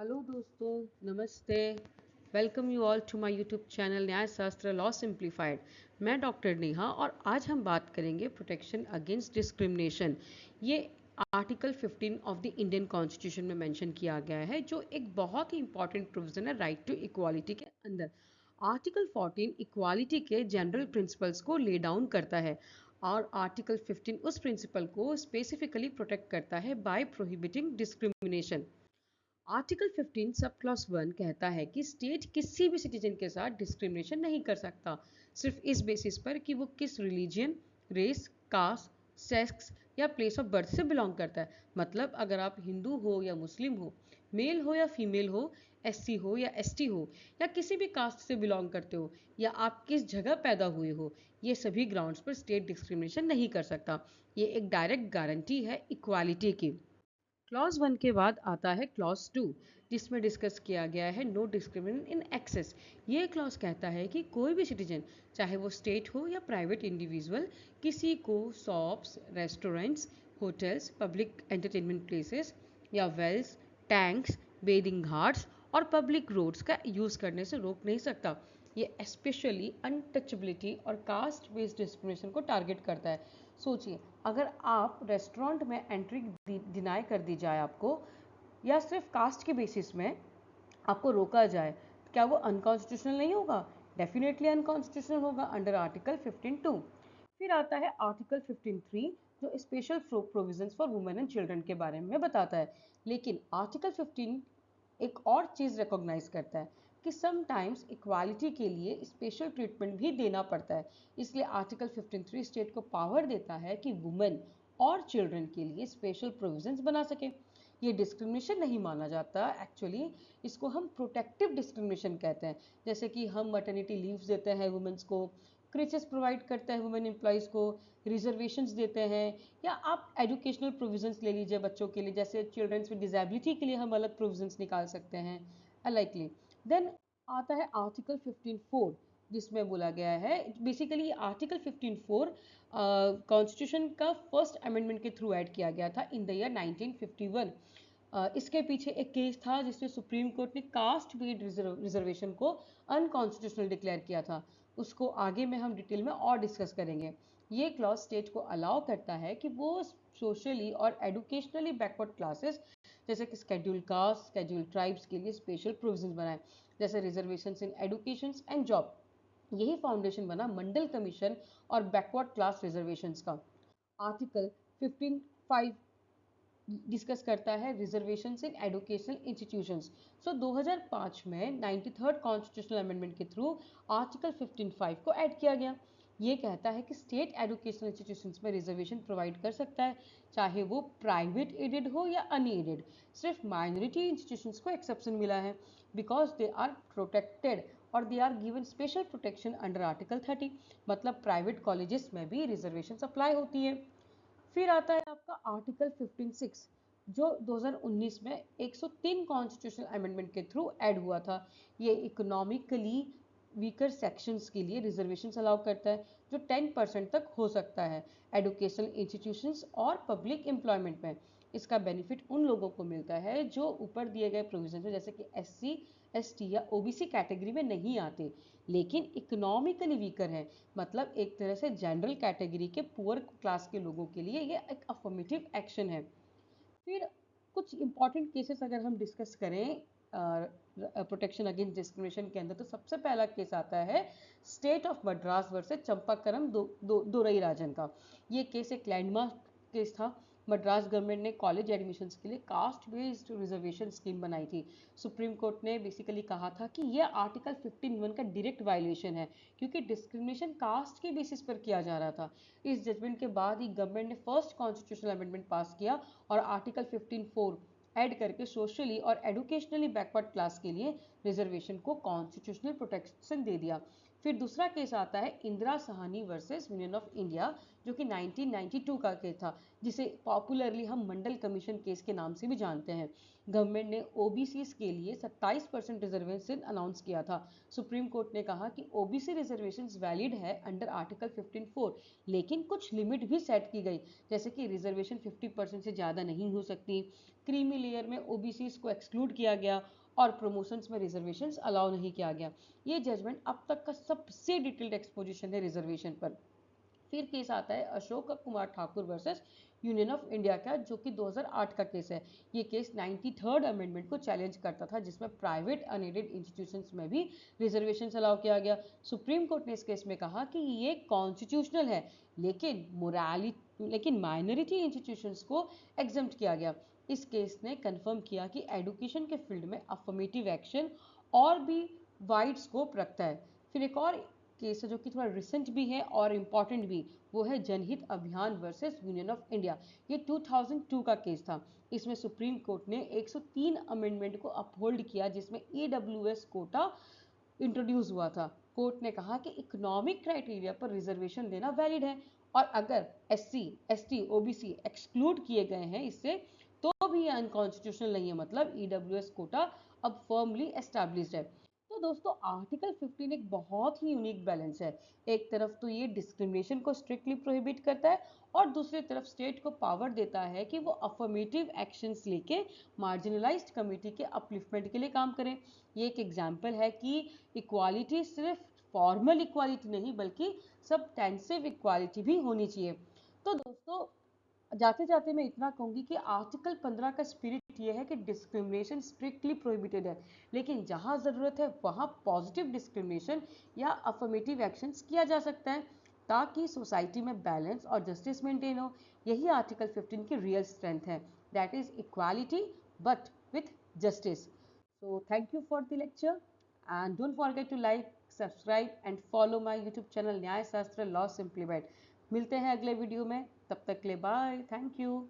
Hello दोस्तों, नमस्ते। Welcome you all to my YouTube channel Nyaya Shastra law simplified. मैं doctor Neha और आज हम बात करेंगे प्रोटेक्शन अगेंस्ट डिस्क्रिमिनेशन। ये article 15 of the Indian constitution में मेंशन किया गया है, जो एक बहुत ही इंपॉर्टेंट प्रोविजन है राइट टू इक्वालिटी के अंदर। आर्टिकल 14 इक्वालिटी के जनरल प्रिंसिपल्स को ले डाउन करता है और आर्टिकल 15 उस प्रिंसिपल को स्पेसिफिकली प्रोटेक्ट करता है bye prohibiting discrimination. Article 15 sub clause 1 कहता है कि स्टेट किसी भी सिटीजन के साथ डिस्क्रिमिनेशन नहीं कर सकता, सिर्फ इस बेसिस पर कि वो किस रिलीजन, रेस, कास्ट, सेक्स या प्लेस ऑफ बर्थ से बिलोंग करता है। मतलब अगर आप हिंदू हो या मुस्लिम हो, मेल हो या फीमेल हो, एससी हो या एसटी हो, या किसी भी कास्ट से बिलोंग करते हो, या आप किस जगह पैदा हुए हो, ये सभी ग्राउंड्स पर स्टेट डिस्क्रिमिनेशन नहीं कर सकता। ये एक डायरेक्ट गारंटी है इक्वालिटी की। क्लॉज 1 के बाद आता है क्लॉज 2, जिसमें डिस्कस किया गया है नो डिस्क्रिमिनेशन इन एक्सेस। ये क्लॉज कहता है कि कोई भी सिटीजन, चाहे वो स्टेट हो या प्राइवेट इंडिविजुअल, किसी को shops, restaurants, hotels, public entertainment places या वेल्स, टैंक्स, बेदिंग घाट्स और पब्लिक रोड्स का यूज़ करने से रोक नहीं सकता। ये स्पेशली अनटचेबिलिटी और कास्ट बेस्ड डिस्क्रिमिनेशन को टारगेट करता है। सोचिए, अगर आप रेस्टोरेंट में एंट्री डिनाई कर दी जाए आपको, या सिर्फ कास्ट के बेसिस में आपको रोका जाए, तो क्या वो अनकॉन्स्टिट्यूशनल नहीं होगा? डेफिनेटली अनकॉन्स्टिट्यूशनल होगा अंडर आर्टिकल 15(2). फिर आता है आर्टिकल 15(3), जो special provisions for women and children के बारे में बताता है। लेकिन आर्टिकल 15 एक और चीज़ रिकॉग्नाइज करता है कि समटाइम्स इक्वालिटी के लिए स्पेशल ट्रीटमेंट भी देना पड़ता है। इसलिए आर्टिकल 15(3) स्टेट को पावर देता है कि वुमेन और चिल्ड्रन के लिए स्पेशल प्रोविजंस बना सके। ये डिस्क्रिमिनेशन नहीं माना जाता एक्चुअली, इसको हम प्रोटेक्टिव डिस्क्रिमिनेशन कहते हैं। जैसे कि हम मटर्निटी लीव्स देते हैं वुमेन्स को, क्रिचेस प्रोवाइड करते हैं वुमेन एम्प्लॉयज़ को, रिजर्वेशंस देते हैं, या आप एजुकेशनल प्रोविजंस ले लीजिए बच्चों के लिए, जैसे चिल्ड्रंस विद डिजेबिलिटी के लिए हम अलग प्रोविजंस निकाल सकते हैं अलाइकली। देन आता है आर्टिकल 15(4), जिसमें बोला गया है, बेसिकली आर्टिकल 15(4) कॉन्स्टिट्यूशन का फर्स्ट अमेंडमेंट के थ्रू ऐड किया गया था इन द ईयर 1951। इसके पीछे एक केस था जिसमें सुप्रीम कोर्ट ने कास्ट बेस्ड रिजर्वेशन को अनकॉन्स्टिट्यूशनल डिक्लेयर किया था। उसको आगे में हम डिटेल में और डिस्कस करेंगे। ये क्लॉज स्टेट को अलाउ करता है कि वो सोशली और एडुकेशनली बैकवर्ड क्लासेस, जैसे कि स्केड्यूल्ड कास्ट, स्केड्यूल्ड ट्राइब्स के लिए स्पेशल प्रोविजन बनाए, जैसे reservation in education and job. यही फाउंडेशन बना मंडल कमीशन और बैकवर्ड क्लास रिजर्वेशंस का। आर्टिकल 15(5) डिस्कस करता है रिजर्वेशन इन एजुकेशनल इंस्टीट्यूशंस। सो 2005 में 93rd कॉन्स्टिट्यूशनल अमेंडमेंट के थ्रू आर्टिकल 15(5) को ऐड किया गया। ये कहता है कि स्टेट एजुकेशनल इंस्टीट्यूशंस में रिजर्वेशन प्रोवाइड कर सकता है, चाहे वो प्राइवेट एडेड हो या अनएडेड। सिर्फ माइनॉरिटी इंस्टीट्यूशंस को एक्सेप्शन मिला है बिकॉज दे आर प्रोटेक्टेड और they are given special protection under article 30। मतलब प्राइवेट कॉलेजेस में भी रिजर्वेशन अप्लाई होती है। फिर आता है आपका आर्टिकल 15(6), जो 2019 में 103 कॉन्स्टिट्यूशनल अमेंडमेंट के थ्रू ऐड हुआ था। ये इकोनॉमिकली वीकर सेक्शंस के लिए रिजर्वेशन अलाउ करता है, जो 10% तक हो सकता है एजुकेशनल इंस्टीट्यूशंस और पब्लिक एम्प्लॉयमेंट में। इसका बेनिफिट उन लोगों को मिलता है जो ऊपर दिए गए प्रोविजन में, जैसे कि एससी, एसटी या ओबीसी कैटेगरी में नहीं आते, लेकिन इकोनॉमिकली वीकर है। मतलब एक तरह से जनरल कैटेगरी के पुअर क्लास के लोगों के लिए ये एक अफर्मेटिव एक्शन है। फिर कुछ इंपॉर्टेंट केसेस अगर हम डिस्कस करें प्रोटेक्शन अगेंस्ट डिस्क्रिमिनेशन के अंदर, तो सबसे पहला केस आता है स्टेट ऑफ मद्रास वर्सेस चंपाकरम दोरई राजन का। ये केस एक लैंडमार्क केस था। मद्रास गवर्नमेंट ने कॉलेज एडमिशन्स के लिए कास्ट बेस्ड रिजर्वेशन स्कीम बनाई थी। सुप्रीम कोर्ट ने बेसिकली कहा था कि यह आर्टिकल 15(1) का डायरेक्ट वायलेशन है, क्योंकि डिस्क्रिमिनेशन कास्ट के बेसिस पर किया जा रहा था। इस जजमेंट के बाद ही गवर्नमेंट ने फर्स्ट कॉन्स्टिट्यूशनल अमेंडमेंट पास किया और आर्टिकल 15(4) ऐड करके सोशली और एजुकेशनली बैकवर्ड क्लास के लिए रिजर्वेशन को कॉन्स्टिट्यूशनल प्रोटेक्शन दे दिया। फिर दूसरा केस आता है Indira Sahni versus union of India, जो कि 1992 का केस था, जिसे पॉपुलरली हम मंडल कमीशन केस के नाम से भी जानते हैं। गवर्नमेंट ने ओबीसी के लिए 27% रिजर्वेशन अनाउंस किया था। सुप्रीम कोर्ट ने कहा कि ओबीसी रिजर्वेशन वैलिड है अंडर आर्टिकल 15(4), लेकिन कुछ लिमिट भी सेट की गई, जैसे कि रिजर्वेशन 50% से ज़्यादा नहीं हो सकती, क्रीमी लेयर में ओबीसी को एक्सक्लूड किया गया और प्रमोशंस में रिजर्वेशंस अलाउ नहीं किया गया। ये जजमेंट अब तक का सबसे डिटेल्ड एक्सपोजिशन है रिजर्वेशन पर। फिर केस आता है Ashok Kumar Thakur versus union of India का, जो कि 2008 का केस है। ये केस 93rd अमेंडमेंट को चैलेंज करता था, जिसमें प्राइवेट अनएडेड इंस्टीट्यूशंस में भी रिजर्वेशन अलाउ किया गया। सुप्रीम कोर्ट ने इस केस में कहा कि ये कॉन्स्टिट्यूशनल है, लेकिन माइनॉरिटी इंस्टीट्यूशंस को एग्जम्प्ट किया गया। इस केस ने कंफर्म किया कि एडुकेशन के फील्ड में अफर्मेटिव एक्शन और भी वाइड स्कोप रखता है। फिर एक और केस है जो कि थोड़ा रिसेंट भी है और इम्पॉर्टेंट भी, वो है जनहित अभियान वर्सेस यूनियन ऑफ इंडिया। ये 2002 का केस था। इसमें सुप्रीम कोर्ट ने 103 अमेंडमेंट को अपहोल्ड किया, जिसमें ईडब्ल्यूएस कोटा इंट्रोड्यूस हुआ था। कोर्ट ने कहा कि इकोनॉमिक क्राइटेरिया पर रिजर्वेशन देना वैलिड है, और अगर एससी, एसटी, ओबीसी एक्सक्लूड किए गए हैं इससे, तो भी ये अनकॉन्स्टिट्यूशनल नहीं है। मतलब ईडब्ल्यूएस कोटा अब फर्मली एस्टैब्लिश्ड है। तो दोस्तों, आर्टिकल 15 एक बहुत ही यूनिक बैलेंस है। एक तरफ तो ये डिस्क्रिमिनेशन को स्ट्रिक्टली प्रोहिबिट करता है, और दूसरी तरफ स्टेट को पावर देता है कि वो अफर्मेटिव एक्शंस लेके मार्जिनलाइज्ड कम्युनिटी के अपलिफ्टमेंट के लिए काम करें। ये एक एग्जाम्पल है कि इक्वालिटी सिर्फ फॉर्मल इक्वालिटी नहीं, बल्कि सबटेंसिव इक्वालिटी भी होनी चाहिए। तो दोस्तों, जाते जाते मैं इतना कहूंगी कि आर्टिकल 15 का स्पिरिट ये है कि डिस्क्रिमिनेशन स्ट्रिक्टली प्रोहिबिटेड है, लेकिन जहां जरूरत है वहां पॉजिटिव डिस्क्रिमिनेशन या अफर्मेटिव एक्शंस किया जा सकता है, ताकि सोसाइटी में बैलेंस और जस्टिस मेंटेन हो। यही आर्टिकल 15 की रियल स्ट्रेंथ है, that is equality but with justice. So thank you for the lecture, and don't forget to like, subscribe and follow my YouTube channel Nyaya Shastra law simplified. मिलते हैं अगले video में, तब तक के लिए बाय, थैंक यू।